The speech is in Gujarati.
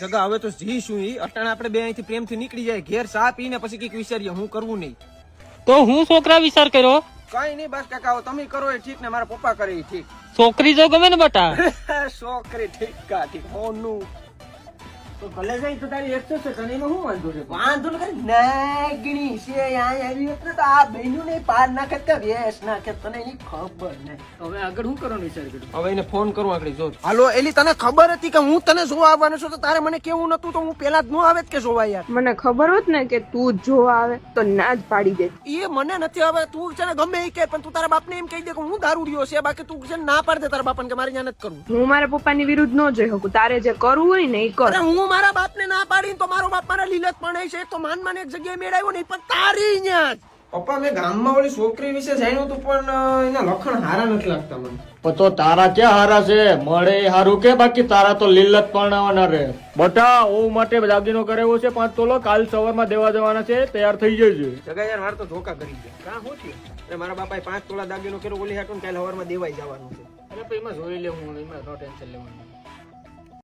જગા હવે તો જી શું ઈ અટાણે આપણે બે અહીંથી પ્રેમથી નીકળી જાય ઘેર ચા પીને પછી કઈક વિચારીએ હું કરવું નહીં. તો હું છોકરા વિચાર કર્યો. કઈ નહીં બસ કાકા તમે કરો એ ઠીક ને મારા પપ્પા કરે એ ઠીક. છોકરી જો ગમે ને બટા. છોકરી ઠીક કા ઠીક હોનું તો ભલે જાય તો તારી એકસો છે તને એમાં શું વાંધો છે? વાંધો નથી નાગણી છે અહીંયા આવી એટલે તો આ બહેનું ને પાર નાખે કે વેસ નાખે તને એની ખબર નહીં. હવે આગળ હું કરવાનો વિચાર કર્યો. હવે એને ફોન કરું આગળ જો. હાલો એલી તને ખબર હતી કે હું તને જોવા આવવાનો છું તો તારે મને કેવું નતું તો હું પેલા જ ન આવે કે જોવા યાર. મને ખબર હોત ને કે તું જોવા આવે તો ના જ પાડી દે. એ મને નથી હવે તું છે ને ગમે એ કે પણ તું તારા બાપને એમ કહી દે કે હું દારૂડિયો છે બાકી તું છે ને ના પાડ દે તારા બાપાને કે મારે ત્યાં નથી કરવું. હું મારા પપ્પાની વિરુદ્ધ ન જઈ શકું. તારે જે કરવું હોય ને એ કર. અરે હું મારા બાપને ના પાડી તો મારો બાપ મારા લીલત પણ છે તો માન એક જગ્યાએ મેળવ્યો નહીં પણ તારી ન્યા જ. પપ્પા મેં ગામમાં ઓલી છોકરી વિશે જાણ્યું હતું પણ એના લખણ હારા નથી લાગતા મને. તો તારા ક્યાં હારા છે? મળે એ હારું કે બાકી તારા તો લીલત પરણાવવાના રે. બટા ઓ માટે દાગીનો કરેવો છે 5 તોલો, કાલ સવારમાં દેવા જવાના છે, તૈયાર થઈ જજો. જગા યાર મારે તો ધોકા કરી ગયા. કાં શું થયું? મારા બાપાએ 5 તોલા દાગીનો કર્યો ઓલી હાટું કાલ સવારમાં દેવાઈ જવાનું છે. અરે ભાઈ એમાં જોઈ લે હું એમાં નો ટેન્શન લેવાનું.